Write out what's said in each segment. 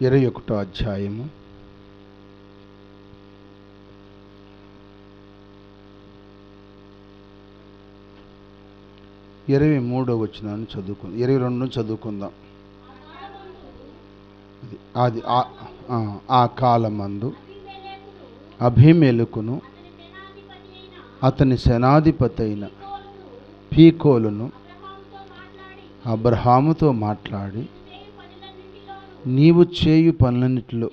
21వ అధ్యాయము 23వ వచనాన్ని చదువుకుందాం. 22 చదువుకుందాం. అది ఆ కాలమందు అబీమెలెకును అతని సేనాధిపతి అయిన ఫీకోలును అబ్రహాముతో మాట్లాడి, నీవు చేయు పనులన్నిటిలో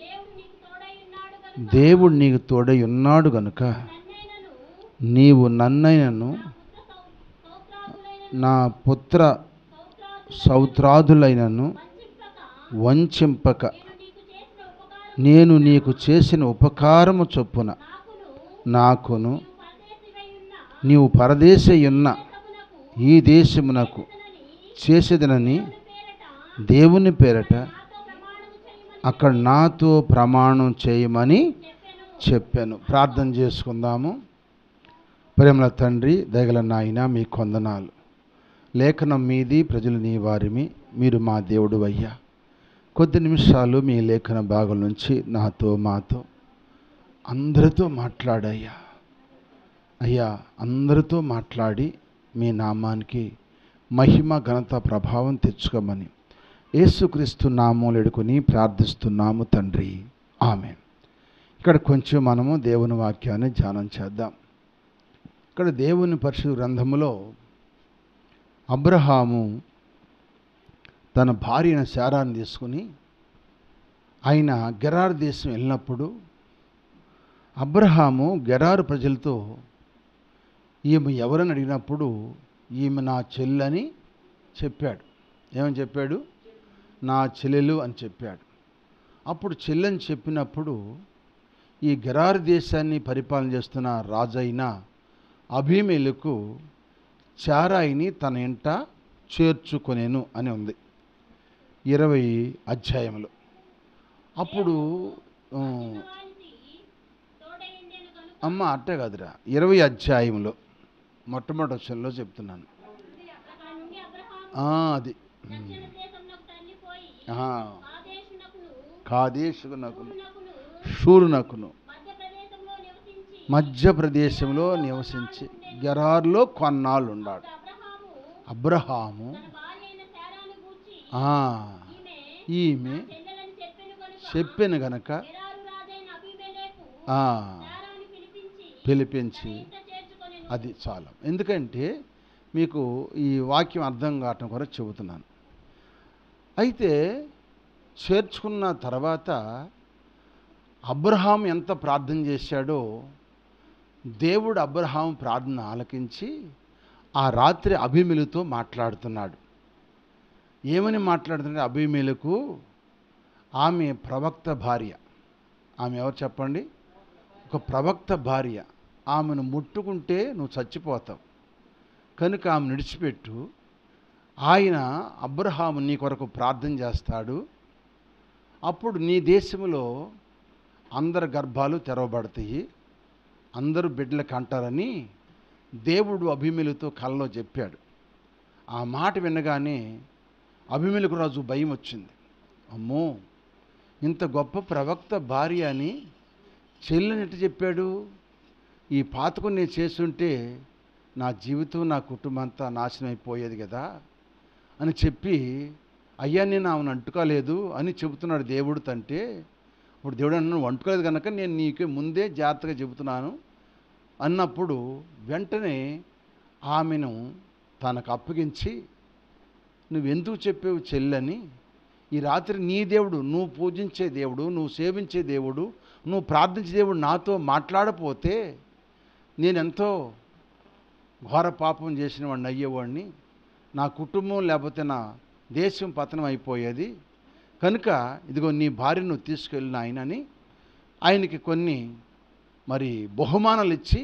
దేవుడు నీకు తోడై ఉన్నాడు గనుక నీవు నన్నైనను నా పుత్ర సౌత్రాదులైనను వంచింపక నేను నీకు చేసిన ఉపకారము చొప్పున నాకును నీవు పరదేశయున్న ఈ దేశమునకు చేసేదనని దేవుని పేరట అక్కడ నాతో ప్రమాణం చేయమని చెప్పాను. ప్రార్థన చేసుకుందాము. ప్రేమల తండ్రి, దయగల నాయన, మీ కొందనాలు. లేఖనం మీది, ప్రజలు నీ వారిమి, మీరు మా దేవుడు అయ్యా. కొద్ది నిమిషాలు మీ లేఖన భాగం నుంచి నాతో మాతో అందరితో మాట్లాడయ్యా. అయ్యా, అందరితో మాట్లాడి మీ నామానికి మహిమ, ఘనత, ప్రభావం తెచ్చుకోమని యేసుక్రీస్తు నామములో వేడుకొని ప్రార్థిస్తున్నాము తండ్రి, ఆమేన్. ఇక్కడ కొంచెం మనము దేవుని వాక్యాన్ని ధ్యానం చేద్దాం. ఇక్కడ దేవుని పరిశుద్ధ గ్రంథములో అబ్రహాము తన భార్య అయిన శారాను తీసుకుని ఆయన గెరారు దేశం వెళ్ళినప్పుడు అబ్రహాము గెరారు ప్రజలతో ఈమె ఎవరని అడిగినప్పుడు ఈమె నా చెల్లని చెప్పాడు. ఏమని చెప్పాడు? నా చెల్లెలు అని చెప్పాడు. అప్పుడు చెల్లని చెప్పినప్పుడు ఈ గెరారు దేశాన్ని పరిపాలన చేస్తున్న రాజైన అబీమెలెకు శారాయిని తన ఇంట చేర్చుకొనేను అని ఉంది 20 అధ్యాయంలో. అప్పుడు అట్టే కాదురా, 20 అధ్యాయంలో మొట్టమొదటి వచనంలో చెప్తున్నాను. అది కాదేశునకును షూరునకును మధ్యప్రదేశంలో నివసించి గెరారులో కొన్నాళ్ళు ఉన్నాడు. అబ్రహాము ఈమె చెప్పాను గనక పిలిపించి, అది చాలా. ఎందుకంటే మీకు ఈ వాక్యం అర్థం కావటం కొరకు చెబుతున్నాను. అయితే చేర్చుకున్న తర్వాత అబ్రహాం ఎంత ప్రార్థన చేశాడో దేవుడు అబ్రహాం ప్రార్థన ఆలకించి ఆ రాత్రి అబీమెలెకుతో మాట్లాడుతున్నాడు. ఏమని మాట్లాడుతున్నాడు? అబీమెలెకు ఆమె ప్రవక్త భార్య. ఆమె ఎవరు చెప్పండి? ఒక ప్రవక్త భార్య. ఆమెను ముట్టుకుంటే నువ్వు చచ్చిపోతావు కనుక ఆమె విడిచిపెట్టు. ఆయన అబ్రహాము నీ కొరకు ప్రార్థన చేస్తాడు. అప్పుడు నీ దేశంలో అందరి గర్భాలు తెరవబడతాయి, అందరూ బిడ్డలకు అంటారని దేవుడు అబీమెలెకుతో కలలో చెప్పాడు. ఆ మాట వినగానే అబీమెలెకు రాజు భయం వచ్చింది. అమ్మో, ఇంత గొప్ప ప్రవక్త భార్య అని చెల్లిని ఎట్టు చెప్పాడు? ఈ పాతకం నేను చేస్తుంటే నా జీవితం, నా కుటుంబం అంతా నాశనం అయిపోయేది కదా అని చెప్పి, అయ్యా నేను ఆమెను అంటుకోలేదు అని చెబుతున్నాడు దేవుడు తంటే. ఇప్పుడు దేవుడు అన్నాను, వంటుకోలేదు కనుక నేను నీకు ముందే జాగ్రత్తగా చెబుతున్నాను అన్నప్పుడు వెంటనే ఆమెను తనకు అప్పగించి, నువ్వెందుకు చెప్పావు చెల్లని? ఈ రాత్రి నీ దేవుడు, నువ్వు పూజించే దేవుడు, నువ్వు సేవించే దేవుడు, నువ్వు ప్రార్థించే దేవుడు నాతో మాట్లాడపోతే నేనెంతో ఘోర పాపం చేసిన వాడిని అయ్యేవాడిని, నా కుటుంబం లేకపోతే నా దేశం పతనం అయిపోయేది. కనుక ఇదిగో నీ భార్యను నువ్వు తీసుకెళ్ళిన ఆయనని ఆయనకి కొన్ని మరి బహుమానాలు ఇచ్చి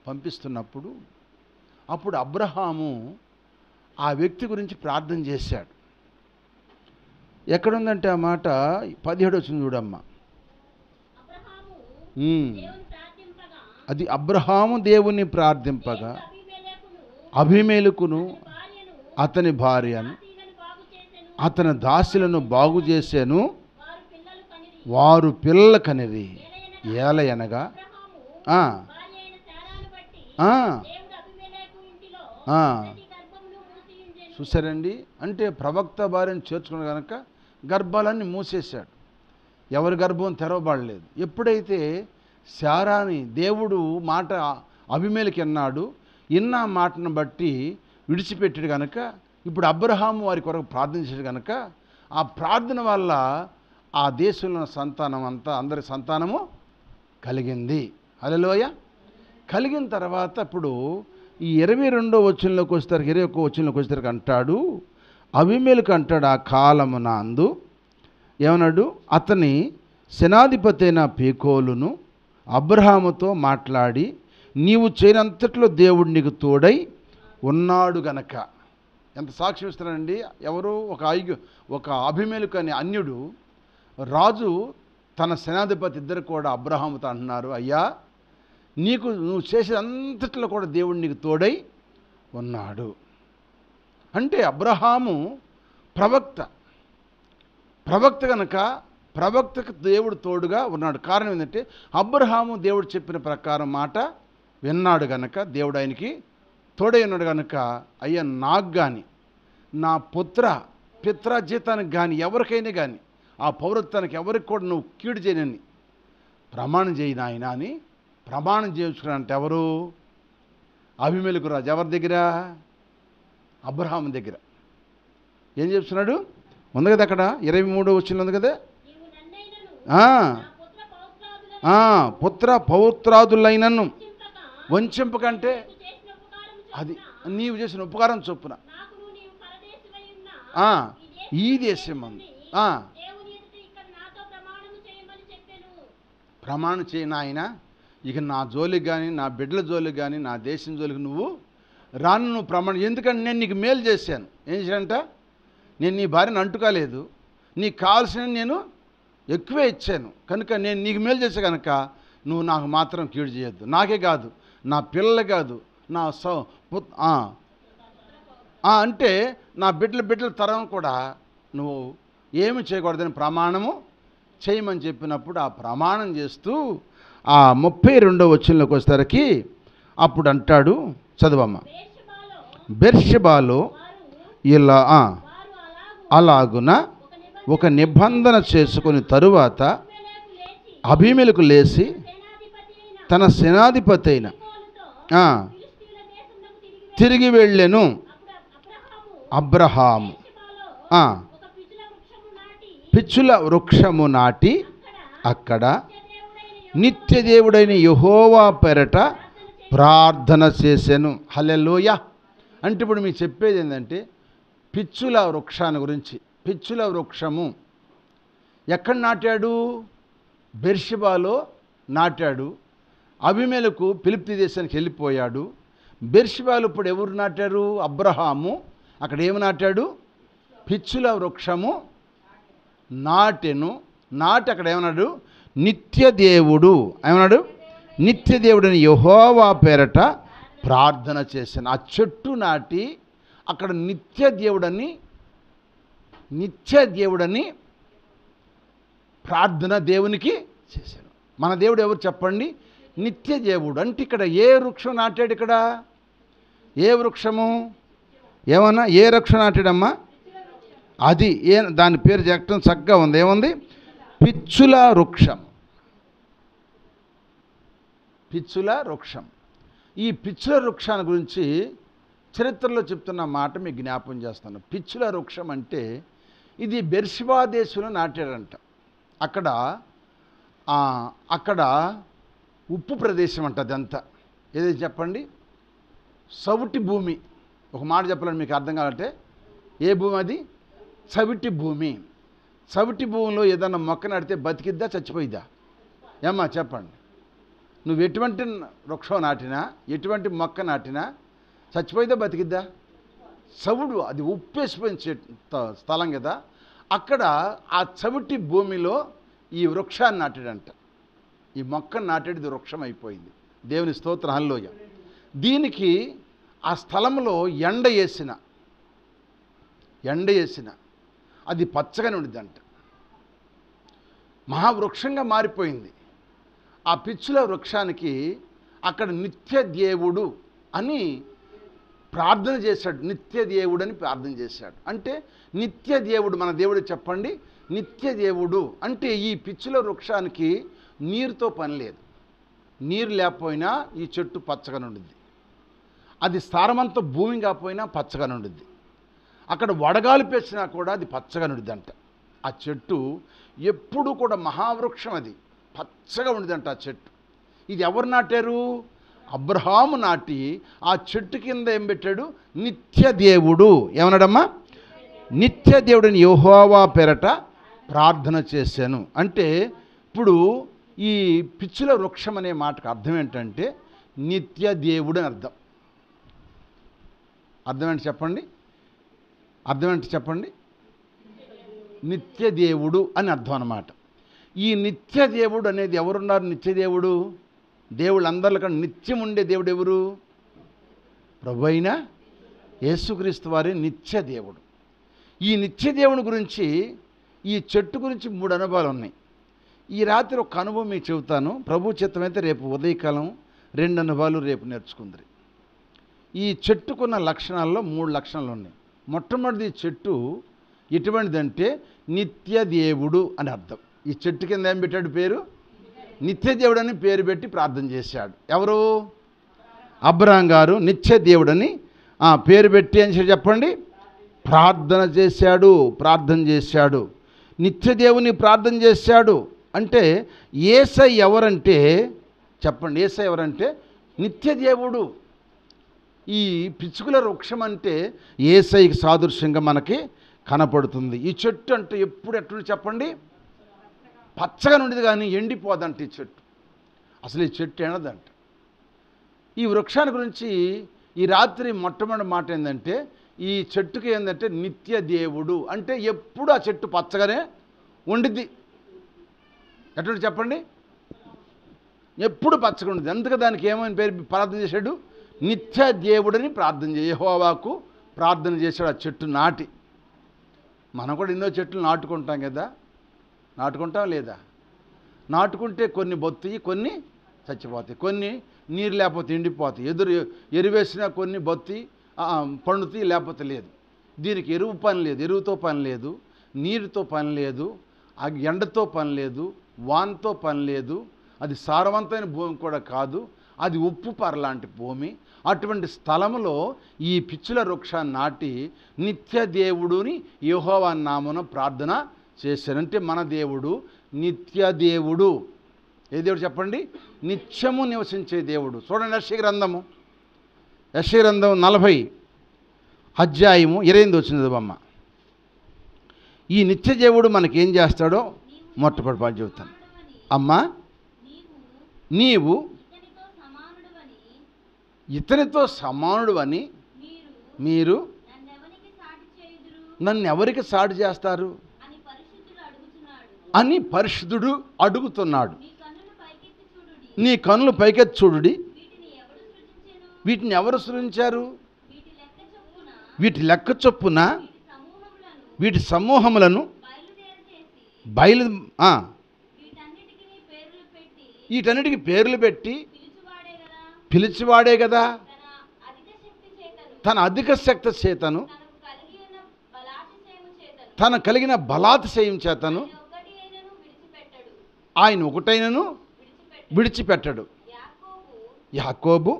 పంపిస్తున్నప్పుడు అప్పుడు అబ్రహాము ఆ వ్యక్తి గురించి ప్రార్థన చేశాడు. ఎక్కడుందంటే ఆ మాట 17 వచ్చింది చూడమ్మా. అది అబ్రహాము దేవుని ప్రార్థింపగా అబీమెలెకును అతని భార్యను అతని దాసులను బాగు చేశాను, వారు పిల్లలు కనిరి. ఏలయనగా ఆ, ఆ, ఆ. చూసారండి, అంటే ప్రవక్త భార్యను చేర్చుకున్న కనుక గర్భాలన్నీ మూసేశాడు. ఎవరి గర్భం తెరవబడలేదు. ఎప్పుడైతే శారాని దేవుడు మాట అబీమెలెకు అన్నాడు, ఇన్న మాటను బట్టి విడిచిపెట్టాడు కనుక ఇప్పుడు అబ్రహాము వారి కొరకు ప్రార్థించాడు కనుక ఆ ప్రార్థన వల్ల ఆ దేశంలో సంతానం అంతా అందరి సంతానము కలిగింది. హల్లెలూయా. కలిగిన తర్వాత ఇప్పుడు ఈ 22వ వచనంలోకి వచ్చేసరికి 21వ వచనంలోకి వచ్చేసరికి అంటాడు, అబీమెలెకు అంటాడు ఆ కాలమున అందు ఏమన్నాడు, అతని సేనాధిపతి అయిన పీకోలును అబ్రహాముతో మాట్లాడి నీవు చేయనంతట్లో దేవుడు నీకు తోడై ఉన్నాడు గనక. ఎంత సాక్ష్యం ఇస్తున్నాడండి. ఎవరు ఒక అబీమెలెకు అనే అన్యుడు రాజు తన సేనాధిపతి ఇద్దరు కూడా అబ్రహాముతో అంటున్నారు, అయ్యా నువ్వు చేసేదంతట్లో కూడా దేవుడు నీకు తోడై ఉన్నాడు. అంటే అబ్రహాము ప్రవక్త కనుక ప్రవక్తకు దేవుడు తోడుగా ఉన్నాడు. కారణం ఏంటంటే అబ్రహాము దేవుడు చెప్పిన ప్రకారం మాట విన్నాడు గనక దేవుడు ఆయనకి తోడై ఉన్నాడు కనుక, అయ్యా నాకు కానీ నా పిత్రాజీతానికి కానీ ఎవరికైనా కానీ ఆ పౌరత్వానికి ఎవరికి కూడా నువ్వు కీడు చేయనని ప్రమాణం చేయి నాయన అని ప్రమాణం చేయించుకున్నాడంటే ఎవరు? అబీమెలెకు రాజు. ఎవరి దగ్గర? అబ్రహాము దగ్గర. ఏం చెప్తున్నాడు? ఉంది కదా అక్కడ 23వ వచనం ఉంది కదా, పుత్ర పౌత్రాదులైనను వంచింపకంటే అది నీవు చేసిన ఉపకారం చొప్పున ఈ దేశం అంది ప్రమాణం చేయను ఆయన, ఇక నా జోలికి కానీ నా బిడ్డల జోలికి కానీ నా దేశం జోలికి నువ్వు నువ్వు ప్రమాణం. ఎందుకంటే నేను నీకు మేలు చేశాను. ఏం చేశానంట? నేను నీ భార్యను అంటుకోలేదు, నీకు కావాల్సిన నేను ఎక్కువే ఇచ్చాను కనుక నేను నీకు మేలు చేసే కనుక నువ్వు నాకు మాత్రం కీడు చేయొద్దు. నాకే కాదు, నా పిల్లలు కాదు, నా అంటే నా బిడ్డల తరం కూడా నువ్వు ఏమి చేయకూడదని ప్రమాణము చేయమని చెప్పినప్పుడు ఆ ప్రమాణం చేస్తూ ఆ 32వ వచనంలోకి వచ్చేసరికి అప్పుడు అంటాడు, చదవమ్మ. బెర్షెబాలో ఇలా అలాగున ఒక నిబంధన చేసుకుని తరువాత అబీమెలెకు లేచి తన సేనాధిపతి అయిన తిరిగి వెళ్ళెను. అబ్రహాము పిచ్చుల వృక్షము నాటి అక్కడ నిత్యదేవుడైన యెహోవా పేరట ప్రార్థన చేసెను. హల్లెలూయా. అంటే ఇప్పుడు మీకు చెప్పేది ఏంటంటే పిచ్చుల వృక్షాన్ని గురించి. పిచ్చుల వృక్షము ఎక్కడ నాటాడు? బెర్షెబాలో నాటాడు. అబీమెలెకు ఫిలిష్తీ దేశానికి వెళ్ళిపోయాడు. బెర్షెబాలో ఇప్పుడు ఎవరు నాటారు? అబ్రహాము. అక్కడ ఏమి నాటాడు? పిచ్చుల వృక్షము నాటెను. నాటి అక్కడ ఏమన్నాడు? నిత్యదేవుడు ఏమన్నాడు? నిత్యదేవుడని యెహోవా పేరట ప్రార్థన చేశాను. ఆ చెట్టు నాటి అక్కడ నిత్యదేవుడని ప్రార్థన దేవునికి చేశాను. మన దేవుడు ఎవరు చెప్పండి? నిత్యదేవుడు. అంటే ఇక్కడ ఏ వృక్షం నాటాడు? ఇక్కడ ఏ వృక్షము? ఏమన్నా ఏ వృక్షం నాటాడమ్మా? అది దాని పేరు చెప్పడం చక్కగా ఉంది. ఏముంది? పిచ్చుల వృక్షం. పిచ్చుల వృక్షం. ఈ పిచ్చుల వృక్షాన్ని గురించి చరిత్రలో చెప్తున్న మాట మీకు జ్ఞాపం చేస్తాను. పిచ్చుల వృక్షం అంటే ఇది బెర్షెబా దేశంలో నాటాడంట. అక్కడ ఉప్పు ప్రదేశం అంట అదంతా. ఏదైతే చెప్పండి? సవిటి భూమి. ఒక మాట చెప్పాలని మీకు అర్థం కావాలంటే ఏ భూమి అది? సవిటి భూమి. సవిటి భూమిలో ఏదన్నా మొక్క నాటితే బతికిద్దా చచ్చిపోయిద్దా? ఏమ్మా చెప్పండి. నువ్వు ఎటువంటి వృక్షం నాటినా ఎటువంటి మొక్క నాటినా చచ్చిపోయిద్దా బతికిద్దా? సవుడు అది ఉప్పేసిపోయిన స్థలం కదా. అక్కడ ఆ చవిటి భూమిలో ఈ వృక్షాన్ని నాటాడంట. ఈ మొక్కను నాటేది వృక్షం అయిపోయింది. దేవుని స్తోత్రం. హల్లెలూయా. దీనికి ఆ స్థలంలో ఎండ వేసిన అది పచ్చగానే ఉండిద్దంట. మహావృక్షంగా మారిపోయింది. ఆ పిచ్చుల వృక్షానికి అక్కడ నిత్య దేవుడు అని ప్రార్థన చేశాడు. నిత్య దేవుడు అని ప్రార్థన చేశాడు. అంటే నిత్య దేవుడు, మన దేవుడు చెప్పండి, నిత్య దేవుడు అంటే ఈ పిచ్చుల వృక్షానికి నీరుతో పని లేదు. నీరు లేకపోయినా ఈ చెట్టు పచ్చగా ఉండుద్ది. అది సారమంతా భూమి కాకపోయినా పచ్చగా ఉండుద్ది. అక్కడ వడగాలి పెంచినా కూడా అది పచ్చగా ఉండుద్దంట. ఆ చెట్టు ఎప్పుడు కూడా మహావృక్షం, అది పచ్చగా ఉండుద్దంట ఆ చెట్టు. ఇది ఎవరు నాటారు? అబ్రహాము నాటి ఆ చెట్టు కింద ఏం పెట్టాడు? నిత్య దేవుడు. ఏమన్నాడమ్మా? నిత్య దేవుడిని యెహోవా పేరట ప్రార్థన చేశాను. అంటే ఇప్పుడు ఈ పిచ్చుల వృక్షం అనే మాటకు అర్థం ఏంటంటే నిత్య దేవుడు అని అర్థం. అర్థం ఏంటి చెప్పండి? అర్థం ఏంటి చెప్పండి? నిత్య దేవుడు అని అర్థం అన్నమాట. ఈ నిత్య దేవుడు అనేది ఎవరున్నారు? నిత్య దేవుడు, దేవుళ్ళందరికన్నా నిత్యం ఉండే దేవుడు ఎవరు? ప్రభువైన యేసుక్రీస్తు వారి నిత్య దేవుడు. ఈ నిత్య దేవుని గురించి, ఈ చెట్టు గురించి 3 అనుభవాలు ఉన్నాయి. ఈ రాత్రి ఒక అనుభవం మీకు చెబుతాను. ప్రభు చిత్తమైతే రేపు ఉదయకాలం 2 అనుభవాలు రేపు నేర్చుకుందరు. ఈ చెట్టుకున్న లక్షణాల్లో 3 లక్షణాలు ఉన్నాయి. మొట్టమొదటి చెట్టు ఎటువంటిదంటే నిత్య దేవుడు అని అర్థం. ఈ చెట్టు కింద ఏం పెట్టాడు? పేరు నిత్య దేవుడు అని పేరు పెట్టి ప్రార్థన చేశాడు. ఎవరు? అబ్రహాం గారు నిత్య దేవుడని పేరు పెట్టి అని చెప్పండి ప్రార్థన చేశాడు. ప్రార్థన చేశాడు, నిత్య దేవుని ప్రార్థన చేశాడు. అంటే యేసయ్య ఎవరంటే చెప్పండి? యేసయ్య ఎవరంటే నిత్య దేవుడు. ఈ పిచ్చుకల వృక్షం అంటే యేసయ్యకి సాదృశ్యంగా మనకి కనపడుతుంది. ఈ చెట్టు అంటే ఎప్పుడు ఎట్లు చెప్పండి? పచ్చగా ఉండేది, కానీ ఎండిపోదంట ఈ చెట్టు. అసలు ఈ చెట్టు ఎండదంట. ఈ వృక్షాన్ని గురించి ఈ రాత్రి మొట్టమొదటి మాట ఏంటంటే, ఈ చెట్టుకి ఏంటంటే నిత్య దేవుడు అంటే ఎప్పుడు ఆ చెట్టు పచ్చగానే ఉండిద్ది. ఎటువంటి చెప్పండి? ఎప్పుడు పచ్చగా ఉండిద్ది. అందుకే దానికి ఏమైనా పేరు ప్రార్థన చేశాడు? నిత్య దేవుడని ప్రార్థన యెహోవాకు ప్రార్థన చేశాడు. ఆ చెట్టు నాటి. మనం కూడా ఎన్నో చెట్లు నాటుకుంటాం కదా, నాటుకుంటాం లేదా? నాటుకుంటే కొన్ని బొత్తుయి, కొన్ని చచ్చిపోతాయి, కొన్ని నీరు లేకపోతే ఎండిపోతాయి. ఎరువేసినా కొన్ని బొత్తి పండుతాయి, లేకపోతే లేదు. దీనికి ఎరువు పని లేదు, ఎరువుతో పని లేదు, నీరుతో పని లేదు, ఎండతో పని లేదు, వానతో పని లేదు. అది సారవంతమైన భూమి కూడా కాదు, అది ఉప్పు పరలాంటి భూమి. అటువంటి స్థలంలో ఈ పిచ్చుల వృక్షాన్ని నాటి నిత్య దేవుడుని యెహోవా నామమున ప్రార్థన చేశారు. అంటే మన దేవుడు నిత్య దేవుడు. ఏ దేవుడు చెప్పండి? నిత్యము నివసించే దేవుడు. చూడండి యెషయా గ్రంథము, యెషయా గ్రంథం 40 అధ్యాయము 28 వచ్చినది బొమ్మ. ఈ నిత్య దేవుడు మనకేం చేస్తాడో మొట్టమొదటి పాటు చెబుతాను. అమ్మా, నీవు ఇతనితో సమానుడు అని మీరు నన్ను ఎవరికి సాటి చేస్తారు అని పరిశుద్ధుడు అడుగుతున్నాడు. నీ కన్నులు పైకెత్తి చూడుడి. వీటిని ఎవరు సృజించారు? వీటి లెక్క చొప్పున వీటి సమూహములను వీటన్నిటికీ పేర్లు పెట్టి పిలిచివాడే కదా. తన అధిక శక్తి చేతను, తన కలిగిన బలాతిశయం చేతను ఆయన ఒకటైనను విడిచిపెట్టడు. యాకోబు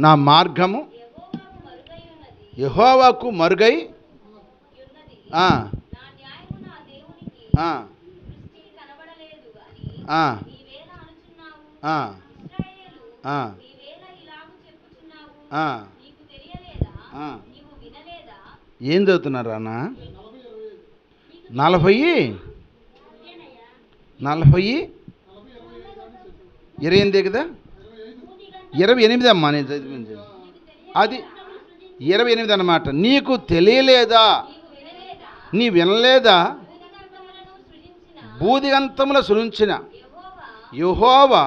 నా మార్గము యెహోవాకు మరుగై ఏం చదువుతున్నారా అన్న? 40 కదా, 28 అమ్మా. నేను చదివింది అది 28 అన్నమాట. నీకు తెలియలేదా? నీ వినలేదా? బూదిగంతముల సృజించిన యెహోవా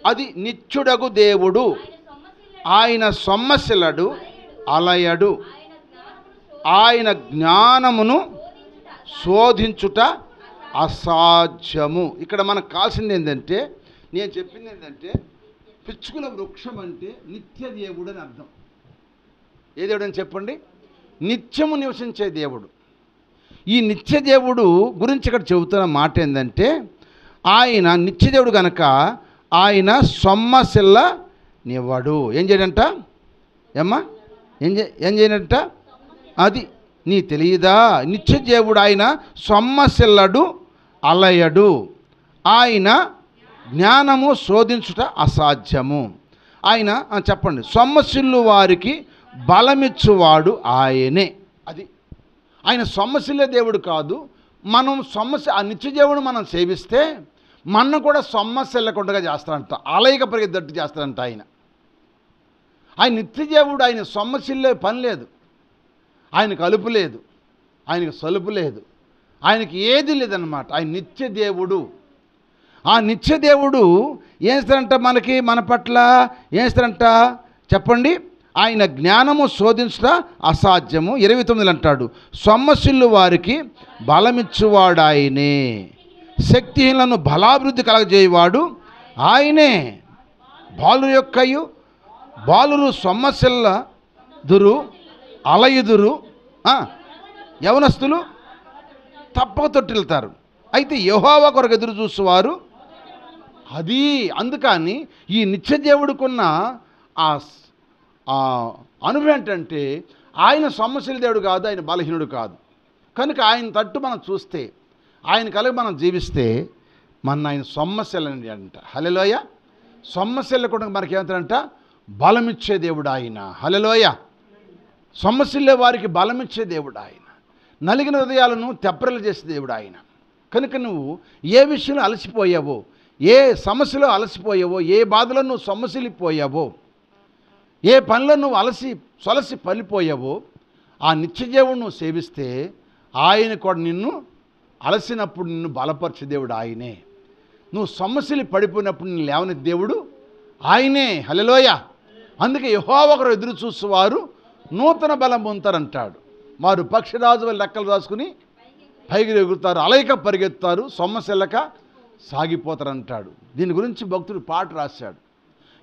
అది నిత్యుడగు దేవుడు. ఆయన సొమ్మసిల్లడు, అలయడు. ఆయన జ్ఞానమును శోధించుట అసాధ్యము. ఇక్కడ మనకు కావాల్సింది ఏంటంటే, నేను చెప్పింది ఏంటంటే, పిచ్చుకుల వృక్షం అంటే నిత్య దేవుడు అని అర్థం. ఏ దేవుడు అని చెప్పండి? నిత్యము నివసించే దేవుడు. ఈ నిత్య దేవుడు గురించి ఇక్కడ చెబుతున్న మాట ఏంటంటే, ఆయన నిత్యదేవుడు కనుక ఆయన సొమ్మసిల్ల నివ్వడు. ఏం చేయడంట? ఏమ్మా ఏం చేయడంట? అది నీ తెలియదా? నిత్యదేవుడు ఆయన సొమ్మసిల్లడు, అలయడు. ఆయన జ్ఞానము శోధించుట అసాధ్యము. ఆయన చెప్పండి, సొమ్మసిల్లు వారికి బలమిచ్చువాడు ఆయనే. అది ఆయన సొమ్మసిల్లే దేవుడు కాదు. మనం ఆ నిత్యదేవుడు మనం సేవిస్తే మన కూడా సొమ్మసిల్లకుండా చేస్తాడంట, అలయక పరిగెత్తట్టు చేస్తాడంట. ఆయన నిత్యదేవుడు. ఆయన సొమ్మసిల్లే పని లేదు, ఆయనకు అలుపు లేదు, ఆయనకు సలుపు లేదు, ఆయనకి ఏది లేదన్నమాట. ఆయన నిత్యదేవుడు. ఆ నిత్యదేవుడు ఏం చేస్తారంట? మన పట్ల ఏం చేస్తారంట చెప్పండి? ఆయన జ్ఞానము శోధించుట అసాధ్యము. 29 అంటాడు, సొమ్మసిల్లు వారికి బలమిచ్చువాడు ఆయనే, శక్తిహీనులను బలాభివృద్ధి కలగజేయవాడు ఆయనే. బాలురు సొమ్మసిల్లదురు, అలయుదురు, యవనస్తులు తప్పక తొట్టిల్తారు. అయితే యెహోవా కొరకు ఎదురు చూసేవారు అది. అందుకని ఈ నిత్యదేవుడికున్న ఆ అనుభవం ఏంటంటే, ఆయన సొమ్మసిల్ల దేవుడు కాదు, ఆయన బలహీనుడు కాదు. కనుక ఆయన తట్టు మనం చూస్తే, ఆయన కలిగి మనం జీవిస్తే ఆయన సొమ్మసిల్లని అంట. హల్లెలూయా. సొమ్మసిల్ల కూడా మనకేమంటారంట? బలమిచ్చే దేవుడు ఆయన. హల్లెలూయా. సొమ్మసిల్లే వారికి బలమిచ్చే దేవుడు ఆయన. నలిగిన హృదయాలను తెప్పరిలు చేసే దేవుడు ఆయన. కనుక నువ్వు ఏ విషయంలో అలసిపోయావో, ఏ సమస్యలో అలసిపోయావో, ఏ బాధలో నువ్వు సొమ్మసిల్లిపోయావో, ఏ పనిలో నువ్వు సొలసి పలిపోయావో, ఆ నిత్యదేవుడు నువ్వు సేవిస్తే ఆయన కూడా నిన్ను అలసినప్పుడు నిన్ను బలపరిచే దేవుడు ఆయనే. నువ్వు సొమ్మసిల్లి పడిపోయినప్పుడు నిన్ను లేవని దేవుడు ఆయనే. హల్లెలూయా. అందుకే యెహోవా ఒకరు ఎదురు చూసేవారు నూతన బలం పొందుతారంటాడు. వారు పక్షిరాజు వల్ల రెక్కలు రాసుకుని పైకి ఎగురుతారు, అలయక పరిగెత్తారు, సొమ్మసిల్లక సాగిపోతారంటాడు. దీని గురించి భక్తుడు పాట రాశాడు.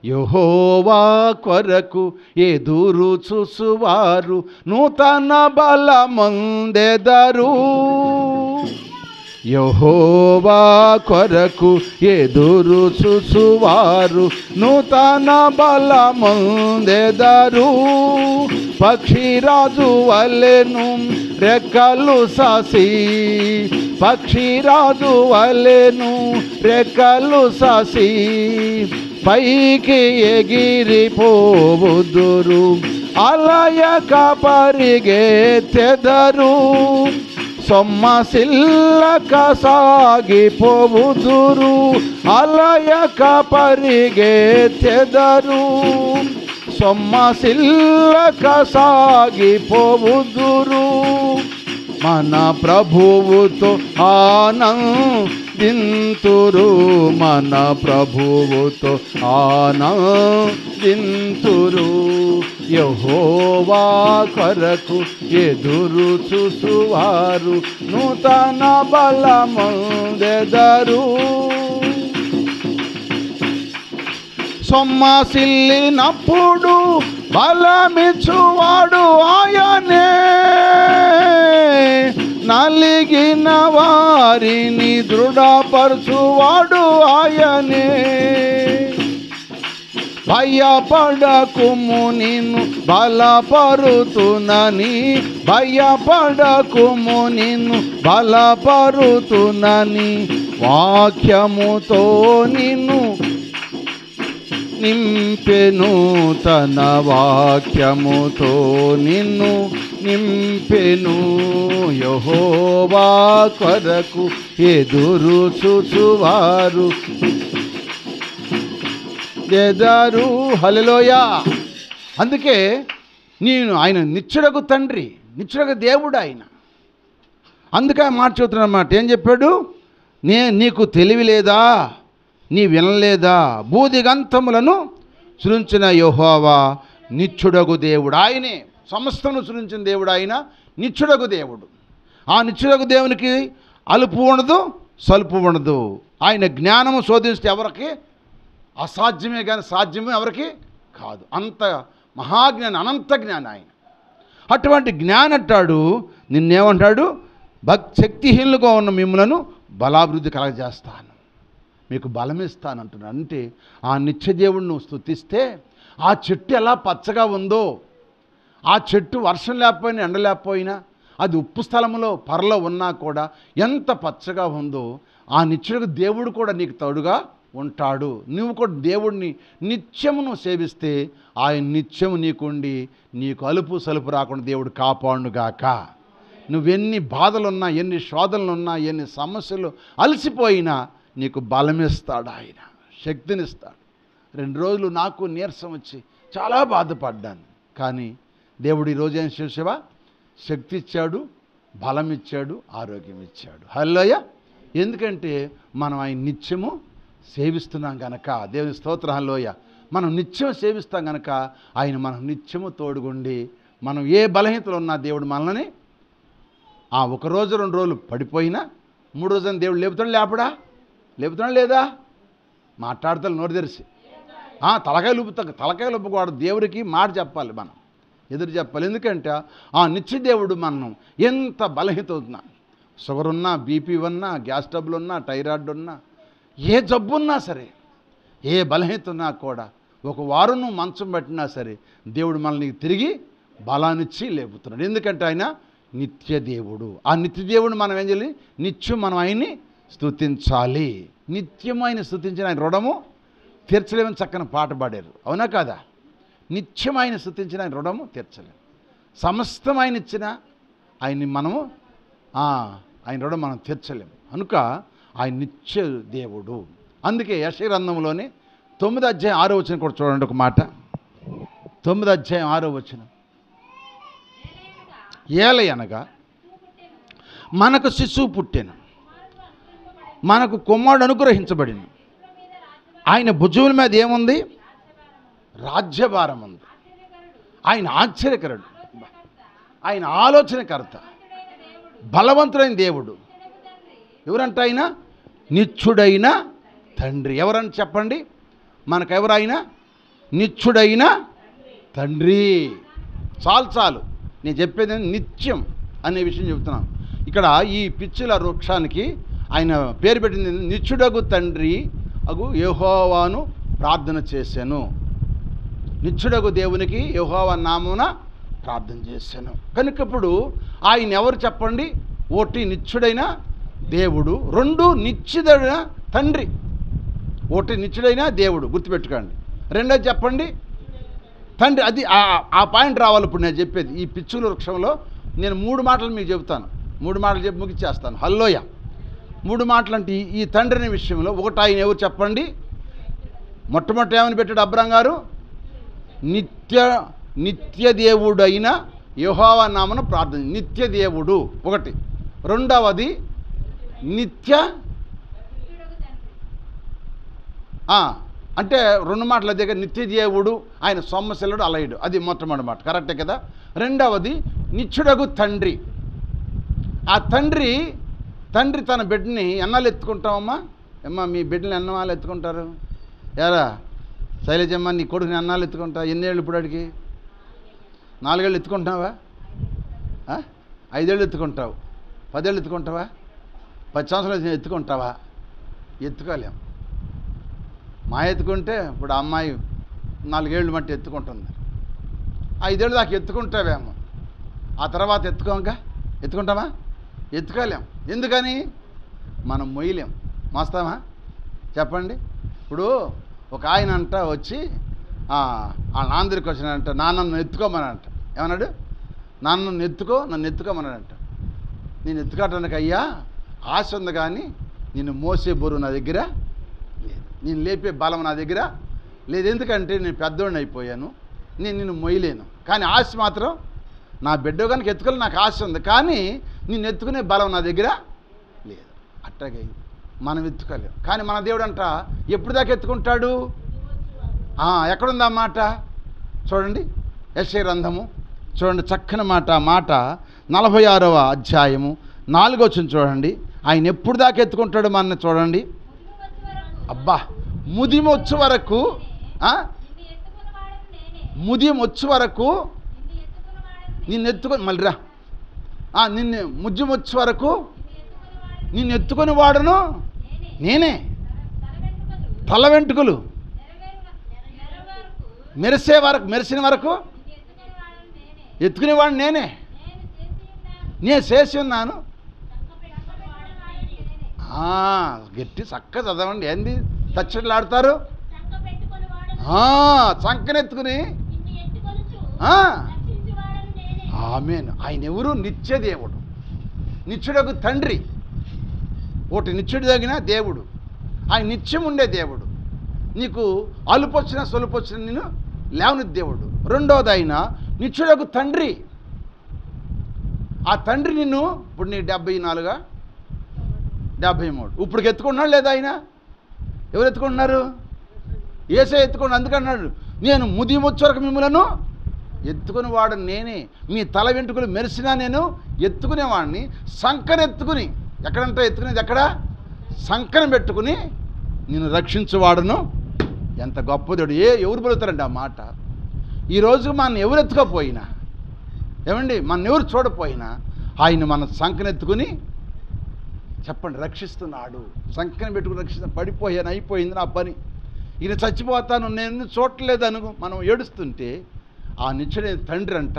యెహోవా కొరకు ఎదురు చూసువారు నూతన బలమొందెదరు. యెహోవా కొరకు ఎదురు చూసువారు నూతన బలమొందెదరు. పక్షిరాజు వలెను రెక్కలు సాసి, పక్షిరాజు వలెను రెక్కలు సాసి, పైకి ఎగిరిపోవుదురు, అలయక పరిగెత్తెదరు. సొమ్మసిల్లక సాగిపోవుదురు, అలయక పరిగెత్తెదరు. సొమ్మసిల్లక సాగిపోవుదురు. మన ప్రభువుతో ఆనందింతురు, మన ప్రభువుతో ఆనందింతురు. యెహోవా కొరకు ఎదురు చూసువారు నూతన బలమొందెదరు. సొమ్మసిల్లినప్పుడు బలమిచ్చువాడు ఆయనే, నలిగిన వారిని దృఢపరచువాడు ఆయనే. భయపడకుము నిన్ను బలపరుతునని, భయపడకుము నిన్ను బలపరుతునని, వాక్యముతో నిన్ను నింపెను, తన వాక్యముతో నిన్ను నింపెను. యెహోవా కొరకు ఎదురు చూచువారు ఎదరు. హల్లెలూయా. అందుకే ఆయన నిత్యుడగు తండ్రి, నిత్యుడగు దేవుడు ఆయన. అందుకే మాట చెబుతున్నమాట. ఏం చెప్పాడు? నీకు తెలివి లేదా, నీ వినలేదా? భూదిగంతములను సృజించిన యెహోవా నిత్యుడగు దేవుడు ఆయనే. సమస్తను సృజించిన దేవుడు ఆయన, నిత్యుడగు దేవుడు. ఆ నిత్యుడగు దేవునికి అలుపు ఉండదు, సలుపు ఉండదు. ఆయన జ్ఞానము శోధిస్తే ఎవరికి అసాధ్యమే కానీ సాధ్యమే ఎవరికి కాదు. అంత మహాజ్ఞాని, అనంత జ్ఞాని ఆయన. అటువంటి జ్ఞాని అంటాడు, నిన్నేమంటాడు, శక్తిహీనులుగా ఉన్న మిమ్మలను బలాభివృద్ధి కలగజేస్తాను, మీకు బలమిస్తానంటున్నాడు. అంటే ఆ నిత్యదేవుడిని నువ్వు స్తుతిస్తే ఆ చెట్టు ఎలా పచ్చగా ఉందో, ఆ చెట్టు వర్షం లేకపోయినా ఎండ లేకపోయినా, అది ఉప్పు స్థలంలో పరలో ఉన్నా కూడా ఎంత పచ్చగా ఉందో, ఆ నిత్యుడు దేవుడు కూడా నీకు తోడుగా ఉంటాడు. నువ్వు కూడా దేవుడిని నిత్యము నువ్వు సేవిస్తే ఆయన నిత్యము నీకుండి నీకు అలుపు సలుపు రాకుండా దేవుడు కాపాడుగాక. నువ్వెన్ని బాధలున్నా, ఎన్ని శోధనలున్నా, ఎన్ని సమస్యలు అలసిపోయినా నీకు బలమిస్తాడు, ఆయన శక్తినిస్తాడు. 2 రోజులు నాకు నీరసం వచ్చి చాలా బాధపడ్డాను, కానీ దేవుడు ఈరోజు ఏం చేసావా, శక్తి ఇచ్చాడు, బలం ఇచ్చాడు, ఆరోగ్యం ఇచ్చాడు. హల్లెలూయా. ఎందుకంటే మనం ఆయన నిత్యము సేవిస్తున్నాం కనుక. దేవుని స్తోత్రం. హల్లెలూయా. మనం నిత్యం సేవిస్తాం కనుక ఆయన మనం నిత్యము తోడుగుండి, మనం ఏ బలహీనతలు ఉన్నా దేవుడు మనల్ని ఒక రోజు 2 రోజులు పడిపోయినా 3 రోజున దేవుడు లేపుతాడా లేదా? మాట్లాడతాడు నోరు తెరిచి. తలకాయలు లుప్పకూడదు. దేవుడికి మాట చెప్పాలి, మనం ఎదురు చెప్పాలి. ఎందుకంటే ఆ నిత్య దేవుడు మనం ఎంత బలహీనత అవుతున్నా, షుగర్ ఉన్నా, బీపీ ఉన్నా, గ్యాస్ ట్రబుల్ ఉన్నా, థైరాయిడ్ ఉన్నా, ఏ జబ్బు ఉన్నా సరే, ఏ బలహీనత ఉన్నా కూడా, ఒక వారం నువ్వు మంచం పట్టినా సరే దేవుడు మనల్ని తిరిగి బలాన్నిచ్చి లేపుతున్నాడు. ఎందుకంటే ఆయన నిత్య దేవుడు. ఆ నిత్య దేవుడు మనం ఏం చేయాలి, నిత్యం మనం ఆయన్ని స్తుతించాలి. నిత్యము ఆయన స్తుతించిన ఆయన రుణము తీర్చలేమని చక్కని పాట పాడారు, అవునా కాదా? నిత్యం ఆయన స్తుతించిన ఆయన రుణము తీర్చలేము. సమస్తం ఆయన ఇచ్చిన ఆయన్ని మనము ఆయన రుణం మనం తీర్చలేము. కనుక ఆయన నిత్య దేవుడు. అందుకే యెషయా గ్రంథంలోనే 9వ అధ్యాయం 6వ వచనం కూడా చూడండి ఒక మాట. 9వ అధ్యాయం 6వ వచనం. ఏలయనగా మనకు శిశువు పుట్టెను, మనకు కుమారుడు అనుగ్రహించబడిను, ఆయన భుజముల మీద ఏముంది, రాజ్యభారం ఉంది. ఆయన ఆశ్చర్యకరుడు, ఆయన ఆలోచనకర్త, బలవంతుడైన దేవుడు. ఎవరంట ఆయన? నిత్యుడైన తండ్రి. ఎవరని చెప్పండి, మనకెవరైనా నిత్యుడైన తండ్రి. చాలు నేను చెప్పేది నిత్యం అనే విషయం చెబుతున్నాను. ఇక్కడ ఈ పిచ్చుల వృక్షానికి ఆయన పేరు పెట్టింది నిత్యుడగు తండ్రి అగు యెహోవాను ప్రార్థన చేశాను. నిత్యుడగు దేవునికి యెహోవా నామమున ప్రార్థన చేశాను. కనుక ఇప్పుడు ఆయన ఎవరు చెప్పండి? ఒకటి నిత్యుడైన దేవుడు, 2 నిత్యుడైన తండ్రి. ఒకటి నిత్యుడైన దేవుడు, గుర్తుపెట్టుకోండి. 2ది చెప్పండి, తండ్రి. అది ఆ పాయింట్ రావాలి. ఇప్పుడు నేను చెప్పేది ఈ పిచ్చుల వృక్షంలో నేను 3 మాటలు మీకు చెబుతాను. 3 మాటలు చెప్పి ముగిచ్చేస్తాను. హల్లెలూయా. 3 మాటలు అంటే ఈ తండ్రిని విషయంలో ఒకటి ఆయన ఎవరు చెప్పండి? మొట్టమొదటి ఏమని పెట్టాడు అబ్రాం గారు? నిత్య దేవుడైన యెహోవా నామమున ప్రార్థన. నిత్య దేవుడు ఒకటి. 2వది నిత్య అంటే 2 మాటల దగ్గర నిత్య దేవుడు, ఆయన సొమ్మశిల్లుడు, అలయుడు. అది మొట్టమొదటి మాట, కరెక్టే కదా? 2వది నిత్యుడగు తండ్రి. ఆ తండ్రి తన బిడ్డని ఎన్నాళ్ళు ఎత్తుకుంటామమ్మా? మీ బిడ్డని ఎన్నాళ్ళు ఎత్తుకుంటారు? యారా శైలజమ్మ, నీ కొడుకుని ఎన్నాళ్ళు ఎత్తుకుంటావు? ఎన్నేళ్ళు ఇప్పుడు అడిగి? 4 ఏళ్ళు ఎత్తుకుంటావా? 5 ఏళ్ళు ఎత్తుకుంటావు? 10 ఏళ్ళు ఎత్తుకుంటావా? 10 సంవత్సరాలు ఎత్తుకుంటావా? ఎత్తుకోలేం. మా ఎత్తుకుంటే ఇప్పుడు అమ్మాయి 4 ఏళ్ళు మట్టి ఎత్తుకుంటుంది. 5 ఏళ్ళు దాకా ఎత్తుకుంటావేమో, ఆ తర్వాత ఎత్తుకుంటామా? ఎత్తుకోలేం. ఎందుకని? మనం మొయ్యలేం. మోస్తామా? చెప్పండి. ఇప్పుడు ఒక ఆయన అంట వచ్చి వాళ్ళ నాన్న దగ్గరికి వచ్చినాడంట, నన్ను ఎత్తుకోమనంట. ఏమన్నాడు? నన్ను ఎత్తుకోమన్నాడంట. నేను ఎత్తుకోవటానికి అయ్యా ఆశ ఉంది, కానీ నిన్ను మోసే బరువు నా దగ్గర లేదు, నేను లేపే బలం నా దగ్గర లేదు. ఎందుకంటే నేను పెద్దోడిని అయిపోయాను, నేను నిన్ను మొయ్యలేను. కానీ ఆశ మాత్రం, నా బిడ్డ కనుక ఎత్తుకోవాలి నాకు ఆశ ఉంది, కానీ నిన్ను ఎత్తుకునే బలం నా దగ్గర లేదు. అట్టాగే మనం ఎత్తుకోలేము. కానీ మన దేవుడు అంట ఎప్పుడు దాకా ఎత్తుకుంటాడు? ఎక్కడుంది ఆ మాట? చూడండి, యెషయా గ్రంథము చూడండి, చక్కని మాట. 46వ అధ్యాయము 4వ వచనం చూడండి. ఆయన ఎప్పుడు దాకా ఎత్తుకుంటాడు మన చూడండి. అబ్బా, ముదిమొచ్చు వరకు, ముదిమొచ్చు వరకు నిన్ను ఎత్తుకొని, మళ్ళీ రా, నిన్ను ముజ్జుమొచ్చు వరకు నిన్ను ఎత్తుకొని వాడును నేనే. తల వెంట్రుకలు మెరిసిన వరకు ఎత్తుకునేవాడు నేనే. నేను చేసి ఉన్నాను. గట్టి చక్కగా చదవండి. ఏంది తచ్చట్లాడతారు? చంకనెత్తుకుని. ఆమేన్. ఆయన ఎవరు? నిత్యదేవుడు, నిత్యుడకు తండ్రి. ఒకటి నిత్యుడు తగిన దేవుడు, ఆయన నిత్యం ఉండే దేవుడు. నీకు అలుపు వచ్చినా సొలుపు వచ్చినా నేను లేవని దేవుడు. రెండోది ఆయన నిత్యుడకు తండ్రి. ఆ తండ్రి నిన్ను ఇప్పుడు నీ 74 73 ఇప్పుడు ఎత్తుకున్నాడు లేదా? ఆయన ఎవరు ఎత్తుకుంటున్నారు? ఏసే ఎత్తుకున్నాడు. అందుకన్నాడు, నేను ముదిమొచ్చు వరకు మిమ్మలను ఎత్తుకుని వాడు నేనే. మీ తల వెంట్రుకలు మెరిసినా నేను ఎత్తుకునేవాడిని. సంకనెత్తుకుని, ఎక్కడంటే ఎత్తుకునేది ఎక్కడ? సంకన పెట్టుకుని నేను రక్షించువాడును. ఎంత గొప్పదేవుడు! ఎవరు పలుకుతారండి ఆ మాట? ఈరోజు మన ఎవరు ఎత్తుకపోయినా, ఏమండి, మన ఎవరు చూడపోయినా ఆయన మన సంకనెత్తుకుని చెప్పండి రక్షిస్తున్నాడు. సంకన పెట్టుకుని రక్షిస్తాను. పడిపోయాను, అయిపోయింది నా పని, ఈయన చచ్చిపోతాను, నేను చూడలేదు అను మనం ఏడుస్తుంటే, ఆ నిత్యుడైన తండ్రి అంట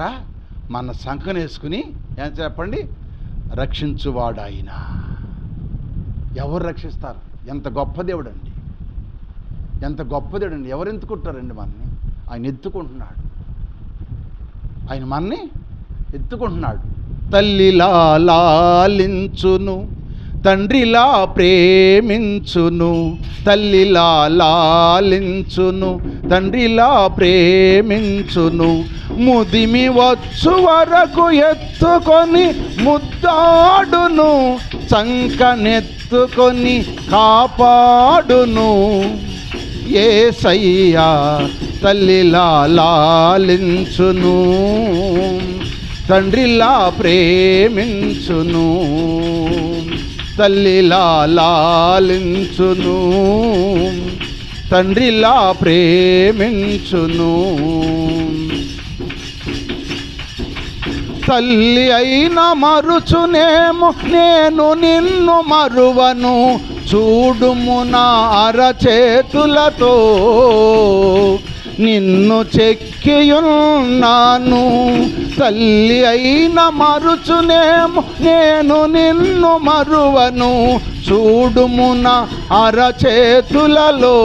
మన సంకనేసుకుని ఏం చెప్పండి రక్షించువాడు ఆయన. ఎవరు రక్షిస్తారు? ఎంత గొప్ప దేవుడు అండి, ఎంత గొప్ప దేవుడు అండి. ఎవరు ఎత్తుకుంటారండి మనని? ఆయన ఎత్తుకుంటున్నాడు. ఆయన మనని ఎత్తుకుంటున్నాడు. తల్లిలా లాలించును, తండ్రిలా ప్రేమించును. తల్లిలా లాలించును, తండ్రిలా ప్రేమించును. ముదిమి వచ్చు వరకు ఎత్తుకొని ముద్దాడును, చంకనెత్తుకొని కాపాడును. యేసయ్యా తల్లిలా లాలించును, తండ్రిలా ప్రేమించును. తల్లిలా లాలించును, తండ్రిలా ప్రేమించును. తల్లి అయినా మరుచునేమో నేను నిన్ను మరువను, చూడుము నా అరచేతులతో నిన్ను చెక్కియున్నాను. తల్లి అయినా మరుచునేమో నేను నిన్ను మరువను, చూడుము నా అరచేతులలో